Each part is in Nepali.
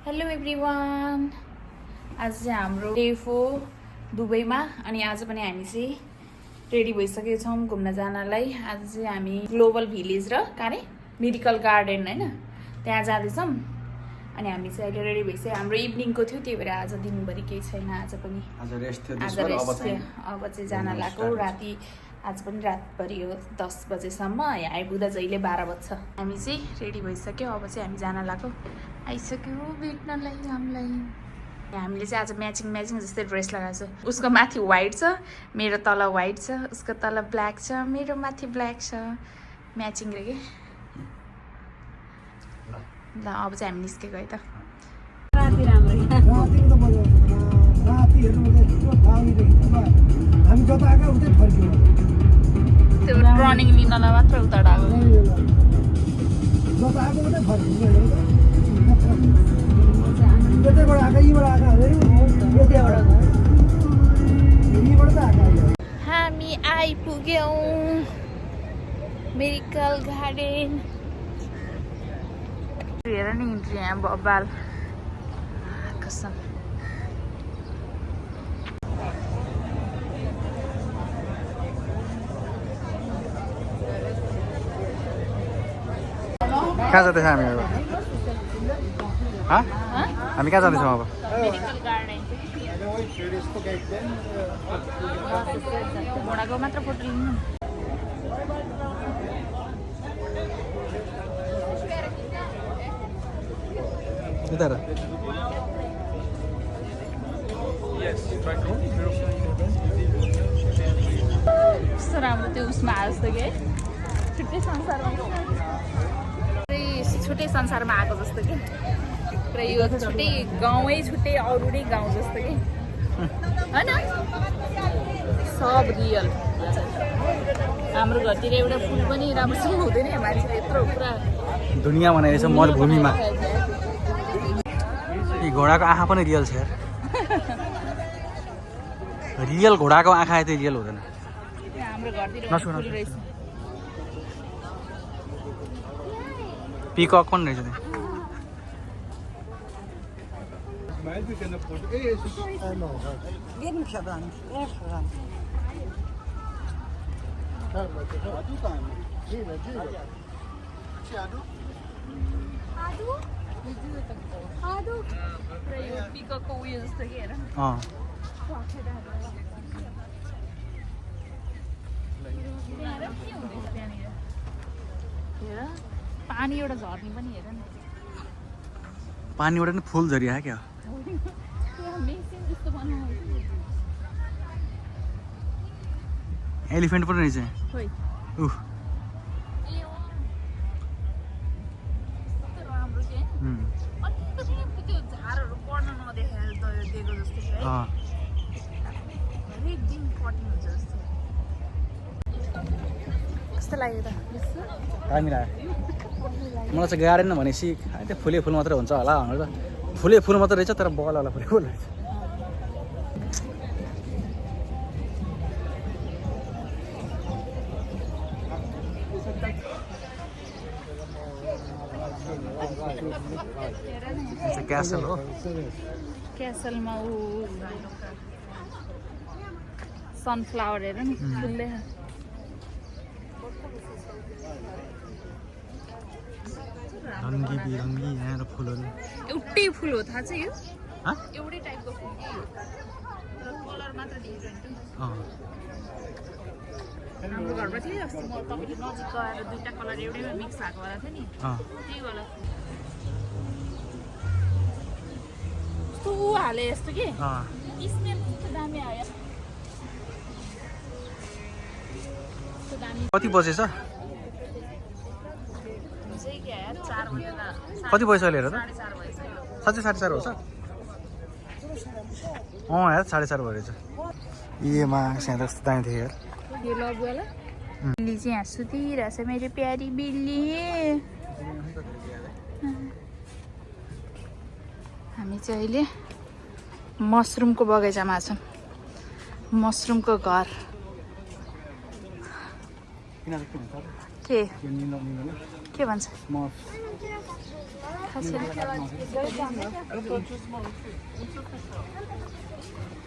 हेलो एभ्रिवान, आज चाहिँ हाम्रो डे 4 दुबईमा अनि आज पनि हामी चाहिँ रेडी भइसकेका छौँ घुम्न जानलाई। आज चाहिँ हामी ग्लोबल भिलेज र काने मेडिकल गार्डन हैन त्यहाँ जाँदैछौँ अनि हामी चाहिँ अहिले रेडी भइसक्यो। हाम्रो इभिनिङको थियो, त्यही भएर आज दिनभरि केही छैन। आज पनि आज रेस्ट थियो। अब चाहिँ जान लाग्यो। राति आज पनि रातभरि हो, 10 बजेसम्म। यहाँ आइपुग्दा जहिले 12 बज्छ। हामी चाहिँ रेडी भइसक्यो, अब चाहिँ हामी जान लाग्यो। आइसक्यो भेट्नलाई हामीलाई। हामीले चाहिँ आज म्याचिङ जस्तै ड्रेस लगाएको छ। उसको माथि व्हाइट छ, मेरो तल व्हाइट छ, उसको तल ब्ल्याक छ, मेरो माथि ब्ल्याक छ। म्याचिङ रे के। ल अब चाहिँ हामी निस्केको है त। त्यो रनिङ लिनलाई मात्र उता डाको। हामी आइपुग्यौँ मेडिकल गार्डन। हेर नि यहाँ बब्बाल कसम। कहाँ जाँदैछ हामी अब? हामी कहाँ जाँदैछौँ अब? Medical garden. घोडाको मात्र फोटो लिनु। यता र कस्तो राम्रो त्यो उसमा आएको जस्तो कि छुट्टै संसारमा, छुट्टै संसारमा आएको जस्तो कि। र यो छुट्टै गाउँै छुट्टै अरूनै गाउँ जस्तो कि होइन, सब रियल। हाम्रो घरतिर एउटा फुल पनि राम्रोसँग हुँदैन, मान्छेले यत्रो पुरा दुनियाँ बनाइरहेछ मरुभूमिमा। यी घोडाको आँखा पनि रियल छ यार। रियल घोडाको आँखा चाहिँ रियल हुँदैन। हाम्रो घरतिर फुल रहेछ। पिकक पनि रहेछ त्यहाँ। पिककको उयो जस्तो कि हेर। हेर पानी एउटा झर्ने पनि हेर न। पानीबाट नि फुल झरिया क्या। एलिफेन्ट पनि रहेछ। कस्तो लाग्यो त? दामी लाग्यो मलाई चाहिँ। गार्डन भनेपछि त्यो फुले फुल मात्र हुन्छ होला भनेर त। फुले फुल मात्र रहेछ तर बगल फुले फुल रहेछ। क्यासल हो। क्यासलमा ऊ सनफ्लावर हेर नि फुल्दै। रङ्गी बिरङ्गी यहाँ फुलहरू। एउटै फुल हो थाहा छ यो? एउटै टाइपको फुल तर कलर मात्र डिफ्रेन्ट। हाम्रो घरमा थियो अस्ति, म तपाईँले नजिक गएर दुईवटा कलर एउटैमा मिक्स भएको वाला थियो नि, त्यही वाला कस्तो हाले यस्तो कि स्मेल कस्तो दामी आयो। कति बजेछ? कति पैसा लिएर त? साँच्चै 4:30 हो? यार 4:30 भयो रहेछ। मा यहाँ त दामी थियो यार। यो लगवाला बिल्ली चाहिँ यहाँ सुतिरहेछ, मेरो प्यारी बिल्ली। हामी चाहिँ अहिले मसरुमको बगैँचामा छौँ। मसरुमको घर के के भन्छ स्मफ थाहा छैन।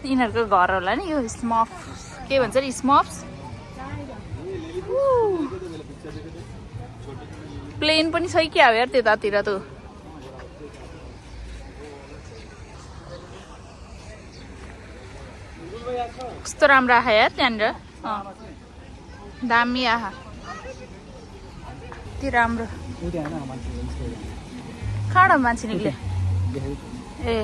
यिनीहरूको घर होला नि यो स्मफ के भन्छ नि स्मफ्स। प्लेन पनि छ कि अब यार त्यतातिर त कस्तो राम्रो आयो यार त्यहाँनिर दामी आहा त्यो राम्रो कहाँबाट मान्छे निक्ले ए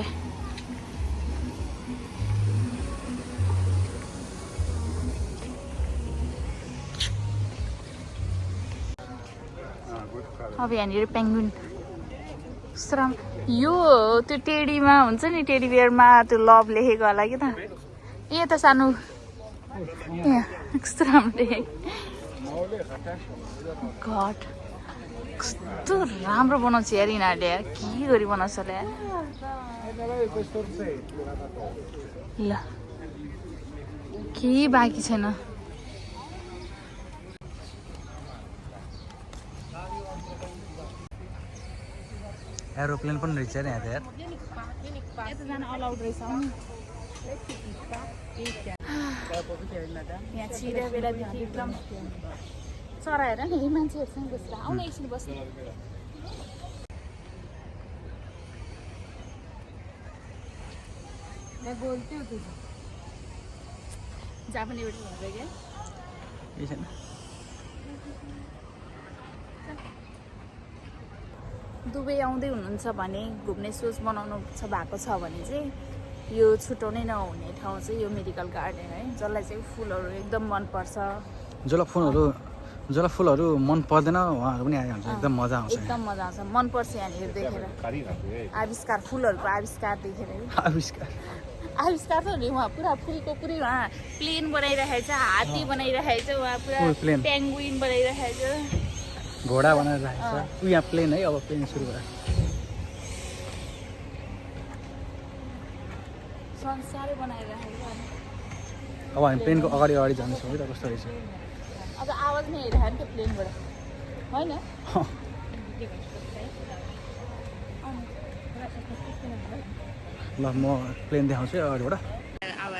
अब यहाँनिर पेङ्गुइन कस्तो राम्रो यो त्यो टेडीमा हुन्छ नि टेडी बियरमा त्यो लभ लेखेको होला कि त ए त सानो कस्तो राम्रो देखेँ घट कस्तो राम्रो बनाउँछ यार यिनीहरूले यार के गरी बनाउँछ होला यार ल केही बाँकी छैन एरोप्लेन पनि रहेछ नि यहाँ त यार यहाँ छिरा बेलादेखि एकदम चरा हेर नि मान्छेहरूसँग बसेर आउन एकछिन बस्नु जापानी एउटा भन्छ क्या दुबई आउँदै हुनुहुन्छ भने घुम्ने सोच बनाउनु भएको छ भने चाहिँ यो छुट्याउनै नहुने ठाउँ चाहिँ यो मेडिकल गार्डन है जसलाई चाहिँ फुलहरू एकदम मनपर्छ जसलाई फुलहरू मन पर्दैन उहाँहरू पनि आइहाल्छ एकदम मजा आउँछ एकदम मजा आउँछ मनपर्छ यहाँनिर देखेर आविष्कार फुलहरूको आविष्कार देखेर आविष्कार त नि उहाँ पुरा फुलको पुरै उहाँ प्लेन बनाइरहेको छ हात्ती बनाइरहेको छ उहाँ पुरा पेङ्गुइन बनाइरहेको छ घोडा बनाएर राखेको छ ऊ यहाँ प्लेन है अब प्लेन सुरु भयो संसारै बनाइरहेको छ अब हामी प्लेनको अगाडि जान्छौँ है त कस्तो रहेछ अब आवाज नै हेरिरहेको नि त्यो प्लेनबाट होइन ल म प्लेन देखाउँछु अगाडिबाट अब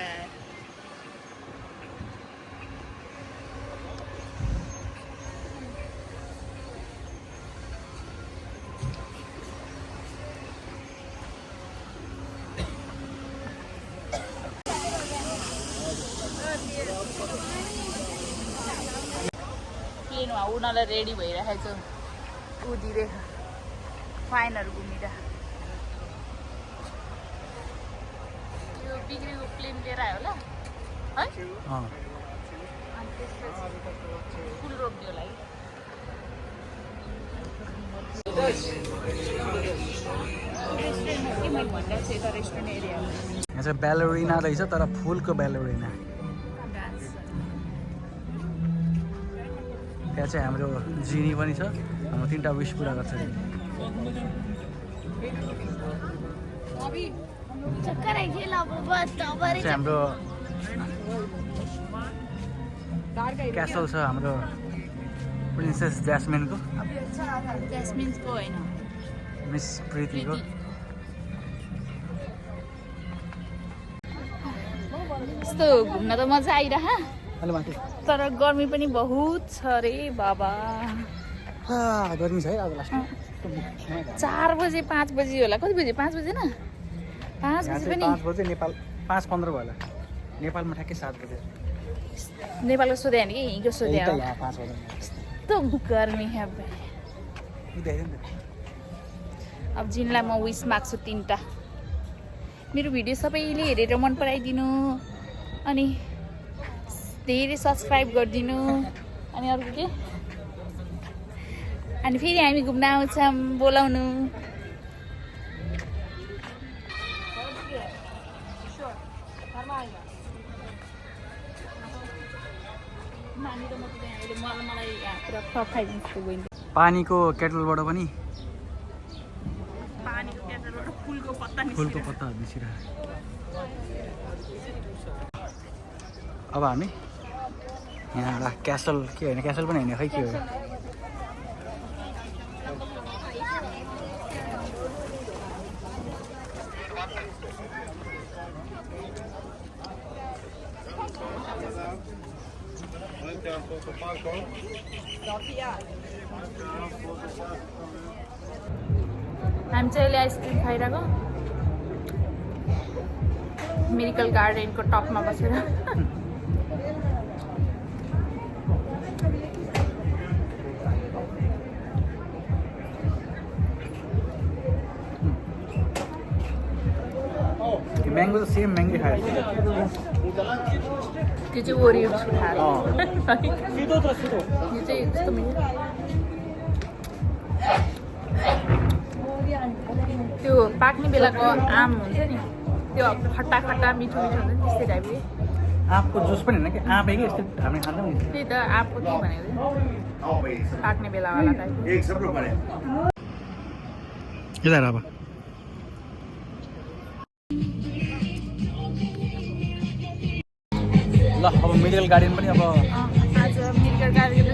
प्लेनमा उड्नलाई रेडी भइरहेको छ उदिँदै फाइनहरू घुमिँदा यो बिग्रेको प्लेन लिएर आयो होला है अनि त्यसपछि फुल रोप्दियो होला रेस्टुरेन्टमा के मैले भनिरहेको छु यता रेस्टुरेन्ट एरिया यहाँ चाहिँ ब्यालोरिना रहेछ तर फुलको ब्यालोरिना त्यहाँ चाहिँ हाम्रो जिनी पनि छ हाम्रो 3टा विश पुरा गर्छ चाहिँ हाम्रो क्यासल छ हाम्रो प्रिन्सेस ज्यास्मिनको ज्यास्मिनको होइन मिस प्रीतिको यस्तो घुम्न त मजा आइरह तर गर्मी पनि बहुत छ रे बाबा गर्मी छ है अब लास्टमा 4 बजे 5 बजे होला कति बजे 5 बजे न 5 बजे पनि 5 बजे नेपाल 5:15 भयो होला नेपालमा ठ्याक्कै 7 बजे नेपालको सोधे होइन कि यहीँको सोधे हो 5 बजे यस्तो गर्मी है अब जिनलाई म विस माग्छु 3टा मेरो भिडियो सबैले हेरेर मन पराइदिनु अनि धेरै सब्सक्राइब गरिदिनु अनि अर्को के अनि फेरि हामी घुम्न आउँछौँ बोलाउनु पानीको केटलबाट पनि फुलको पत्ताहरू निस्किरहेको अब हामी यहाँ एउटा क्यासल के होइन क्यासल पनि होइन खै के हो हामी चाहिँ अहिले आइसक्रिम खाइरहेको मिरिकल गार्डनको टपमा बसेर। म्याङ्गो त सेम म्याङ्गो खायो त्यो चाहिँ ओरियो बिस्कुट खाएर यो चाहिँ यस्तो मिठो। त्यो पाक्ने बेलाको आम हुन्छ नि त्यो खट्टा खट्टा मिठो मिठो हुन्छ नि त्यस्तै टाइपको। आँपको जुस पनि होइन कि आँपै कि यस्तो हामी खाँदा पनि त्यही त आँपको के भनेको पाक्ने बेलावाला टाइपको। यता अब ल अब मेडिकल गार्डन पनि अब आज मिरिकल गार्डन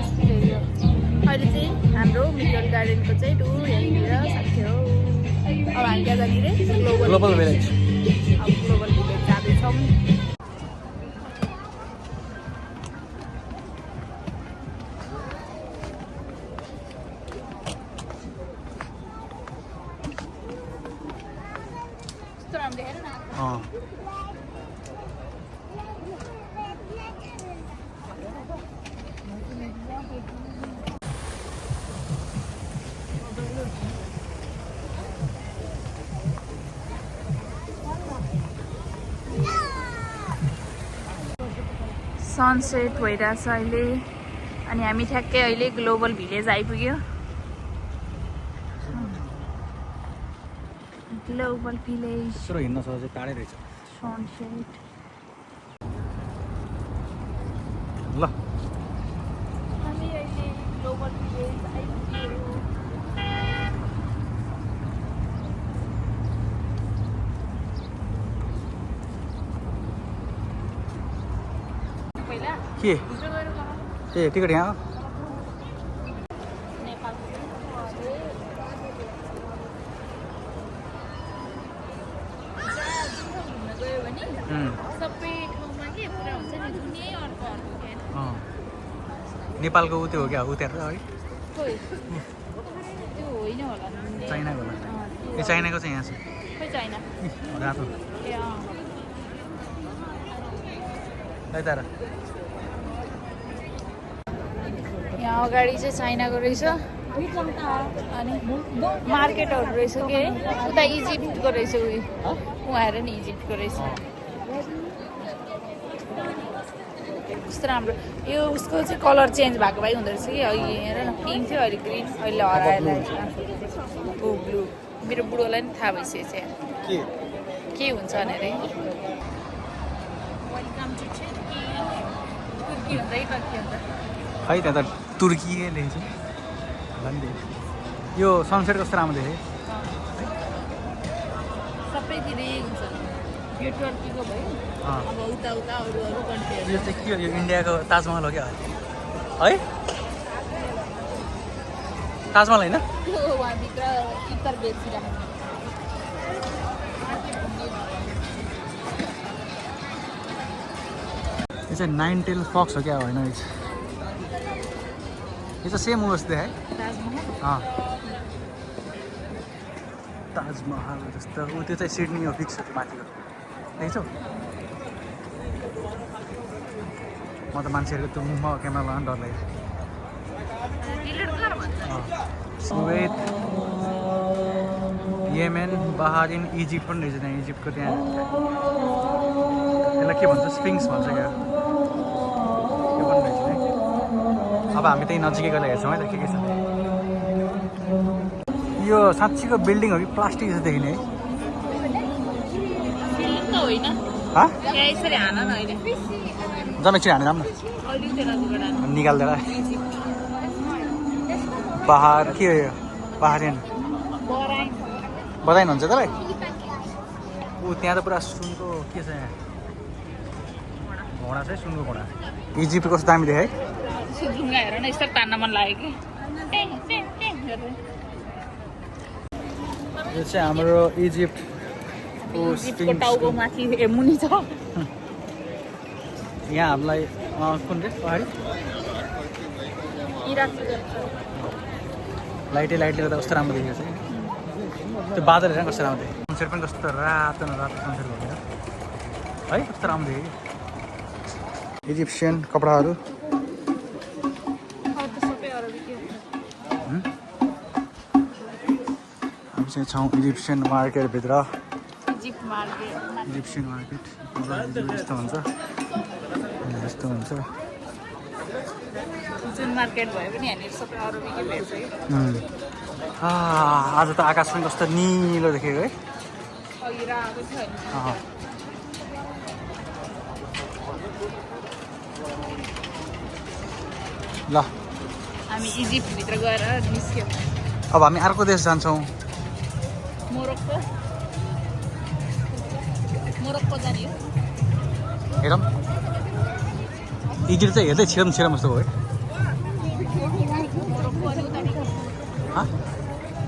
अहिले चाहिँ हाम्रो मिरिकल गार्डनको चाहिँ टुर यहीँनिर सक्यो। अब हामी कहाँ जाने रे ग्लोबल भिलेज। अब ग्लोबल भिलेज जाँदैछौँ। कस्तो राम्रो हेर न। सनसेट भइरहेछ अहिले अनि हामी ठ्याक्कै अहिले ग्लोबल भिलेज आइपुग्यो। ग्लोबल भिलेज यत्रो हिँड्न सक्छ चाहिँ टाढै रहेछ। सनसेट ल हामी अहिले ग्लोबल भिलेज आइपुग्यो। पहिला के भित्र गएर ए टिकट यहाँ नेपालको घुम्न गयो भने सबै ठाउँमा के पुरा हुन्छ नि दुनियै अर्को अर्को क्या। नेपालको उ त्यो हो क्या उ त्यहाँ है खोइ त्यो होइन होला चाइनाको होला ए चाइनाको चाहिँ यहाँ छ खोइ चाइना रातो ए यता यहाँ अगाडि चाहिँ चाइनाको रहेछ अनि मार्केटहरू रहेछ के उता इजिप्टको रहेछ उयो उहाँ हेर नि इजिप्टको रहेछ। कस्तो राम्रो यो उसको चाहिँ कलर चेन्ज भएको भए हुँदो रहेछ कि अहिले हेर न पिङ्क थियो अहिले ग्रिन अहिले हराएर ब्लू ब्लू मेरो बुढोलाई नि थाहा भइसकेको छ के हुन्छ भनेर। वेलकम टु तुर्की हुन्छ है कति अन्त खै त्यहाँ त तुर्की लेखेको छ। यो सनसेट कस्तो राम्रो देखेँ। सबैतिर हुन्छ यो टर्कीको भयो अब उता उता अरू अरू कन्ट्रीहरू। यो चाहिँ के हो यो इन्डियाको ताजमहल हो क्या है ताजमहल होइन त्यो उहाँभित्र इतर बेचिरहेको यो चाहिँ 9 टेल फक्स हो क्या होइन यो चाहिँ सेम उस देखाए ताजमहल जस्तो ऊ त्यो चाहिँ सिडनी हो फिक्स हो त्यो माथिको देख्छौ। म त मान्छेहरूको त्यो मुखमा क्यामेरा लगाउनु डर लाग्यो। सुवेत येमेन बहारिन इजिप्ट पनि रहेछ त्यहाँ इजिप्टको त्यहाँ त्यसलाई के भन्छ स्पिङ्स भन्छ क्या त्यो पनि रहेछ है। अब हामी त्यही नजिकै गएर हेर्छौँ है त के छ। यो साँच्चीको बिल्डिङ हो कि प्लास्टिक जस्तो देखिने है होइन यसरी हान न अहिले जम एकछिन हानेर जाऊँ न निकालिदिएर पहाड के हो यो पहाडियन बताइन हुन्छ तपाईँ ऊ त्यहाँ त पुरा सुनको के छ यहाँ घोडा चाहिँ सुनको घोडा इजिप्ट कस्तो दामी देखाए ढुङ्गा हेर न यस्तो तान्न मन लाग्यो कि यो चाहिँ हाम्रो इजिप्ट इजिप्टको टाउको माथि मुनि छ। यहाँ हामीलाई कुन रे पहाडी लाइटै गर्दा कस्तो राम्रो देखेको छ कि त्यो बादल हेर कस्तो राम्रो देखेको सनसेट पनि कस्तो रातो न रातो सनसेट भएको है कस्तो राम्रो देखेको कि इजिप्सियन कपडाहरू हामी चाहिँ छौँ इजिप्सियन मार्केटभित्र इजिप्सियन मार्केट यस्तो हुन्छ यस्तो हुन्छ जुन मार्केट भए पनि यहाँनिर सबै अरबिकै भेट्छ कि आज त आकाश पनि कस्तो निलो देखेको है अघि राको छ ल हामी इजिप्टभित्र गएर निस्क्यौँ। अब हामी अर्को देश जान्छौँ मोरक्को जाने हो। हेरौँ इजिप्ट चाहिँ हेर्दै छिरम जस्तो हो है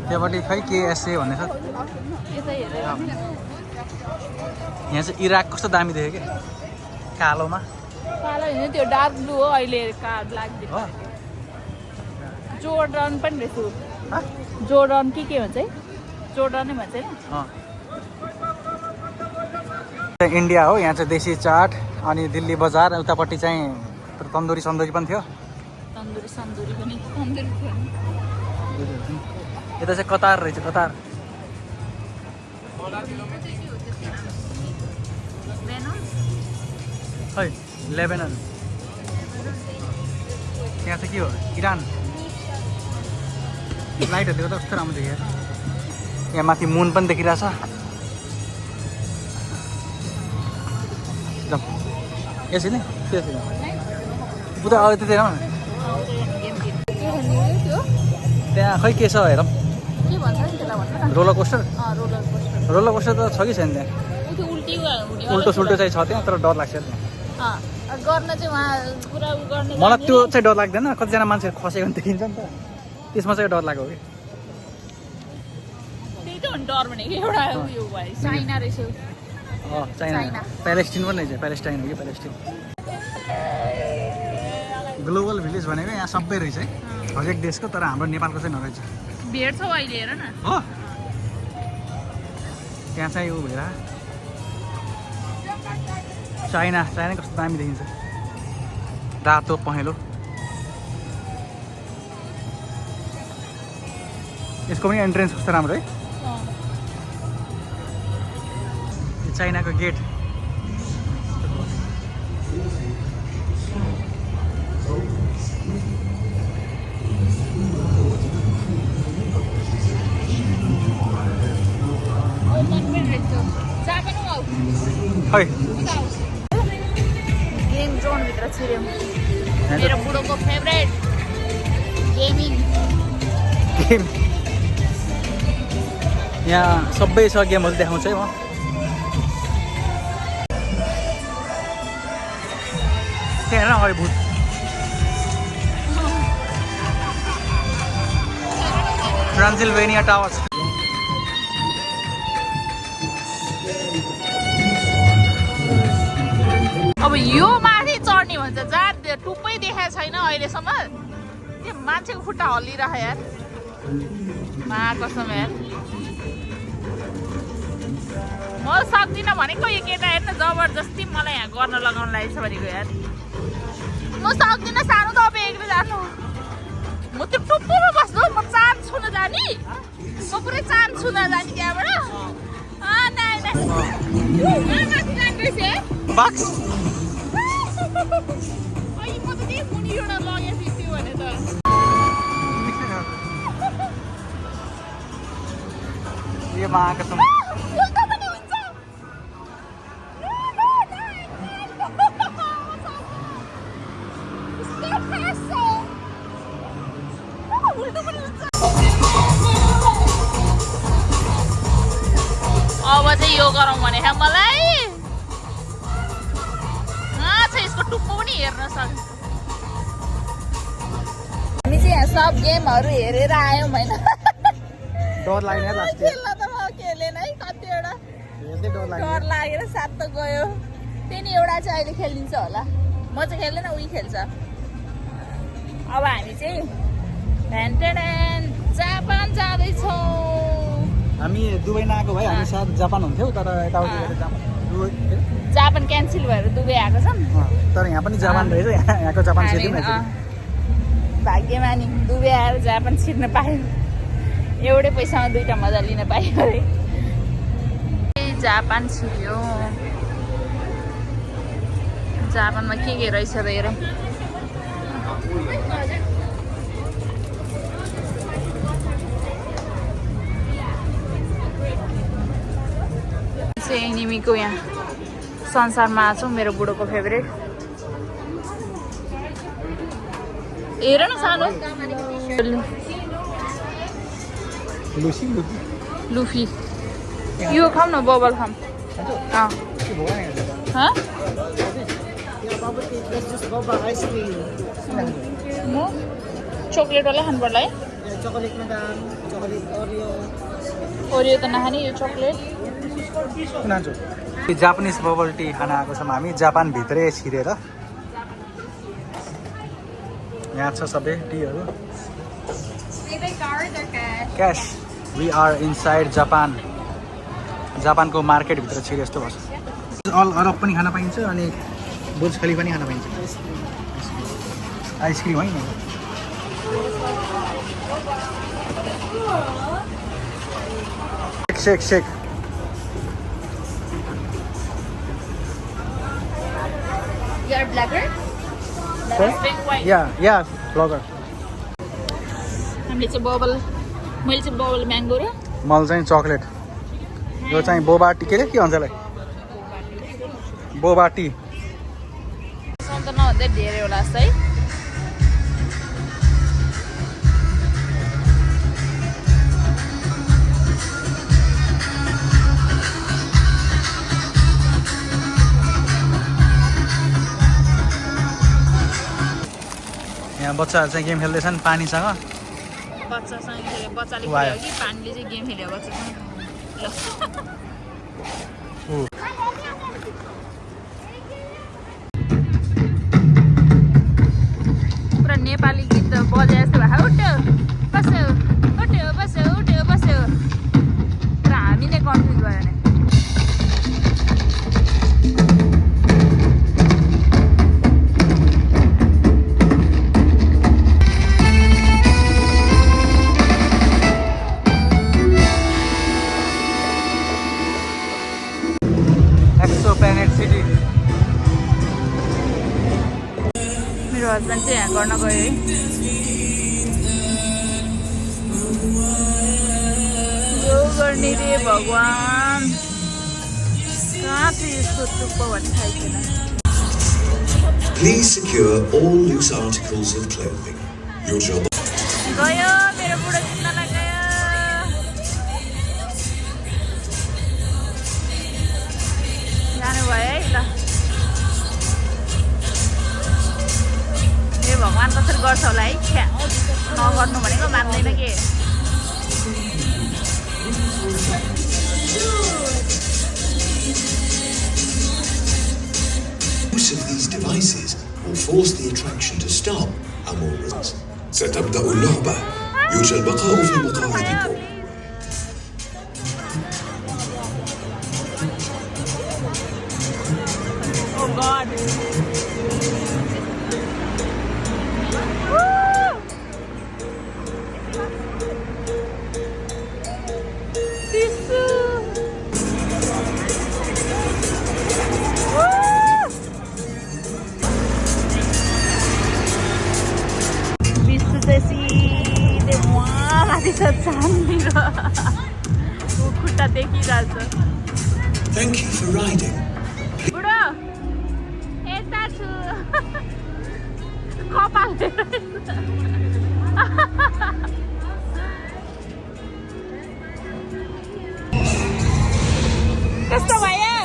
त्यहाँपट्टि खै केएसए भन्ने छ यहाँ चाहिँ इराक कस्तो दामी देख्यो क्या कालोमा कालो होइन त्यो डार्क ब्लू हो अहिले ब्ल्याक हो जोर्डन पनि रहेछ जोर्डन के भन्छ है जोर्डन नै भन्छ होइन इन्डिया हो यहाँ चाहिँ देशी चाट अनि दिल्ली बजार उतापट्टि चाहिँ तन्दुरी पनि थियो तन्दुरी पनि यता चाहिँ कतार रहेछ कतार है लेबेनन त्यहाँ चाहिँ के हो इरान लाइटहरू देख्दा कस्तो राम्रो देखियो यहाँ माथि मुन पनि देखिरहेछ यसै नै त्यसै उता अरू त्यतै हेरौँ त्यहाँ खै के छ हेरौँ रोलर कोस्टर त छ कि छैन त्यहाँ उल्टो सुल्टो चाहिँ छ त्यहाँ तर डर लाग्छ गर्न चाहिँ उहाँ पुरा गर्ने मलाई त्यो चाहिँ डर लाग्दैन कतिजना मान्छे खसेको देखिन्छ नि त त्यसमा चाहिँ डर लाग्यो कि त्यही त हो नि डर भनेको एउटा उयो भयो चाइना रहेछ चाइना प्यालेस्टिन पनि रहेछ प्यालेस्टाइन हो कि प्यालेस्टिन ग्लोबल भिलेज भनेको यहाँ सबै रहेछ है हरेक देशको तर हाम्रो नेपालको चाहिँ नरहेछ भेट्छौ अहिले हेर न हो त्यहाँ चाहिँ यो भएर चाइना कस्तो दामी देखिन्छ रातो पहेँलो यसको पनि एन्ट्रेन्स कस्तो राम्रो है चाइनाको गेट खै गेम जोनभित्र छिर्यौँ मेरो बुढोको फेभरेट गेमिङ गेम यहाँ सबै छ गेमहरू देखाउँछ है म त्यहाँ हेर अगाडि भूत ट्रान्सिल्भेनिया टावर्स अब यो माथि चढ्ने भन्छ जहाँ टुप्पै देखाएको छैन अहिलेसम्म त्यो मान्छेको खुट्टा हल्लिरह यार कसम यार म सक्दिनँ भनेको यो केटा हेर्न जबरजस्ती मलाई यहाँ गर्न लगाउनु लागेको छ भनेको यार म सक्दिनँ सानो तपाईँ एक्लै जानु म त्यो टुप्पोमा बस्नु म चाँद छुन जाने म पुरै चाँद छुन जाने त्यहाँबाट बक्स म त त्यही मुनि एउटा लगेको थियो भने त यो महाकसम अब चाहिँ यो गरौँ भने मलाई यसको टुप्पो पनि हेर्न सक्छ हामी चाहिँ यहाँ सब गेमहरू हेरेर आयौँ होइन डर लाग्ने खेल्न त म खेलेन है कतिवटा हेर्दै डर लाग्यो डर लागेर साथ त गयो त्यही नि एउटा चाहिँ अहिले खेलिदिन्छ होला म चाहिँ खेल्दैन उही खेल्छ अब हामी चाहिँ जापान जाँदैछौँ हामी दुबई नआएको भए हामी साथ जापान हुन्थ्यौँ तर यताउति जापान क्यान्सल भएर दुबई आएको छन् तर यहाँ पनि जापान रहेछ यहाँको जापान छिर्दिउँ न भाग्यमानी दुबई आएर जापान छिर्न पायो एउटै पैसामा दुईटा मजा लिन पायो अरे जापान छिर्यो जापानमा के रहेछ र हेरौँ एनिमीको यहाँ संसारमा आएको मेरो बुढोको फेभरेट हेर न सानो लुफी यो खाऊ न बबल खाऊ म चोकलेटवाला खानु पर्ला है ओरियो त नखाने यो चोकलेट जापानिज बबल टी खान आएको छौँ हामी जापानभित्रै छिरेर यहाँ छ सबै टीहरू cause we are inside Japan जापानको मार्केटभित्र छिरे जस्तो भएको छ अल अरब पनि खान पाइन्छ अनि बुर्ज खलिफा पनि खान पाइन्छ आइसक्रिम होइन shake shake You are blogger? Yeah bagger हामीले चाहिँ बबल मैले चाहिँ बबल म्याङ्गो र मलाई चाहिँ चक्लेट यो चाहिँ बोबा टी के भन्छ यसलाई बोबा टी सन्त नभन्दै धेरै होला जस्तो है यहाँ बच्चाहरू चाहिँ गेम खेल्दैछन् पानीसँग बच्चासँग खेल्यो बच्चाले खेल्यो कि पानीले चाहिँ गेम खेल्यो बच्चासँग पुरा नेपाली गीत बजे जस्तो भयो उठ्यो बस्यो उठ्यो बस्यो उठ्यो बस्यो तर हामी नै कन्फ्युज भयो भने मेरो हस्बेन्ड चाहिँ यहाँ गर्न गयो है जो गर्ने रे भगवान् कहाँ थियो यस्तो चुप्प भन्ने थाहा छैन Please secure all loose articles of clothing. Your job. गयो मेरो बुढो किन्नलाई गयो जानु भयो है ल हे भगवान् कसरी गर्छ होला है छ्या नगर्नु भनेको मान्दैन के Use of these devices will force the attraction to stop among ستبدأ اللعبة. يرجى البقاء في مقاعدكم. Oh God. खुट्टा देखिरहेछ Thank you for riding. बुढो यता छु कपाल कस्तो भयो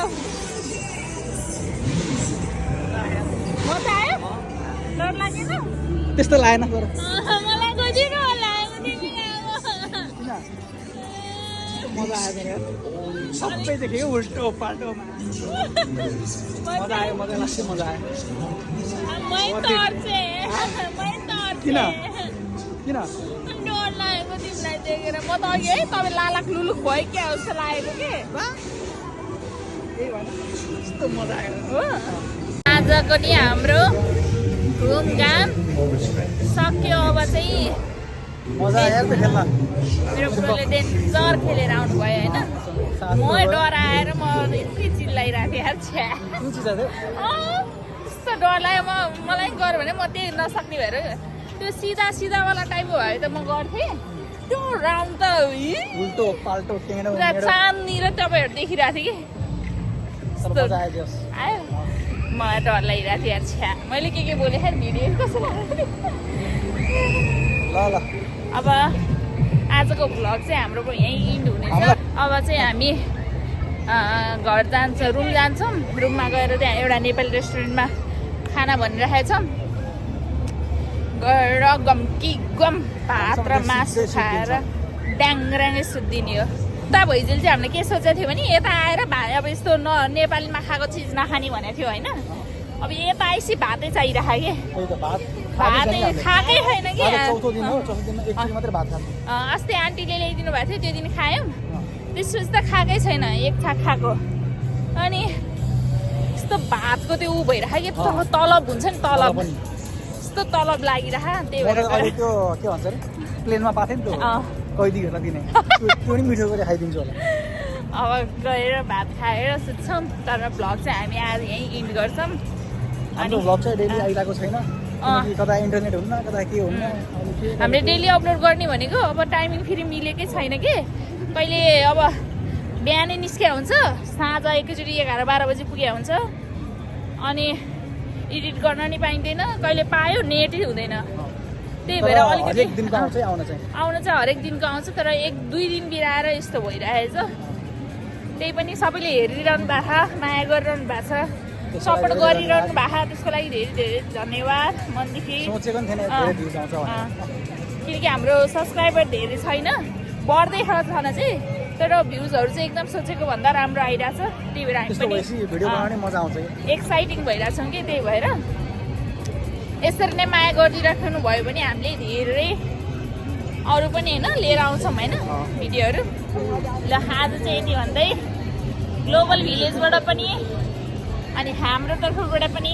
मजा आयो डर लागेन त्यस्तो लागेन मलाई गजिरो होला मजा आयो सबै देखेँ उल्टो पाल्टोमा मजा आयो मजा लाग्छ मजा आयो किन किन डर लागेको तिमीलाई देखेर म त अघि है तपाईँ लालाक लुलुक भयो क्या जस्तो लागेको के यस्तो मजा आयो हो आजको नि हाम्रो घुमघाम सक्यो अब चाहिँ मजा आयो त खेल्न मेरो बुढोले डेन्जर खेलेर आउनु भयो होइन म डराएर म यति चिल्लाइरहेको थिएँ यार छ्या कुन चिज थियो यस्तो डर लाग्यो मलाई गऱ्यो भने म त्यही नसक्ने भएर त्यो सिधावाला टाइपको भयो त म गर्थेँ त्यो राउन्ड त उल्टो पाल्टो टेङ्गो पुरा चाँदनी र तपाईँहरू देखिरहेको थिएँ कि मजा आयो जस आयो मलाई डर लागिरहेको थियो यार छ्या मैले के बोलेँ यार भिडियो कस्तो लाग्यो ल ल अब आजको भ्लग चाहिँ हाम्रो यहीँ इन्ड हुनेछ अब चाहिँ हामी घर रुम जान्छौँ रुममा गएर त्यहाँ एउटा नेपाली रेस्टुरेन्टमा खाना भनिरहेको छौँ गएर गम भात र मासु खाएर ड्याङराङै सुत्दिने हो उता भइजेल चाहिँ हामीले के सोचेको थियो भने यता आएर अब यस्तो नेपालीमा खाएको चिज नखाने भनेको थियो होइन अब यता आएपछि भातै चाहिरहेको कि भातै खाएकै छैन कि अस्ति आन्टीले ल्याइदिनु भएको थियो त्यो दिन खायौँ त्यसपछि त खाएकै छैन एक छाक खाएको अनि यस्तो भातको त्यो ऊ भइरहेको कि तलब हुन्छ नि तलब यस्तो तलब लागिरह त्यही भएर त्यो के भन्छ अरे प्लेनमा पाथेँ नि त्यो कैदीहरूलाई दिने त्यो नि मिठो गरेर खाइदिन्छु होला अब गएर भात खाएर सुत्छौँ तर भ्लग चाहिँ हामी आज यहीँ इन्ड गर्छौँ अनि भ्लग चाहिँ डेली आइरहेको छैन कता इन्टरनेट हुन्न कता के हुन्न हामीले डेली अपलोड गर्ने भनेको अब टाइमिङ फेरि मिलेकै छैन कि कहिले अब बिहानै निस्किया हुन्छ साँझ एकैचोटि 11-12 बजी पुग्या हुन्छ अनि एडिट गर्न नि पाइँदैन कहिले पायो नेटै हुँदैन त्यही भएर अलिकति आउन चाहिँ हरेक दिनको आउँछ तर 1-2 दिन बिराएर यस्तो भइरहेछ त्यही पनि सबैले हेरिरहनु भएको छ माया गरिरहनु भएको छ सपोर्ट गरिरहनु भएको छ त्यसको लागि धेरै धेरै धन्यवाद मनदेखि किनकि हाम्रो सब्सक्राइबर धेरै छैन बढ्दै छ चाहिँ तर भ्युजहरू चाहिँ एकदम सोचेको भन्दा राम्रो आइरहेछ त्यही भएर हामी पनि एक्साइटिङ भइरहेछौँ कि त्यही भएर यसरी नै माया गरिराख्नु भयो भने हामीले धेरै अरू पनि होइन लिएर आउँछौँ होइन भिडियोहरू ल आज चाहिँ यति भन्दै ग्लोबल भिलेजबाट पनि अनि हाम्रो तर्फबाट पनि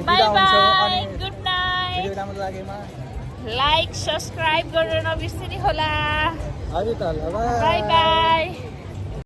by by good night like subscribe गरेर नबिर्सिनु होला बाई बाई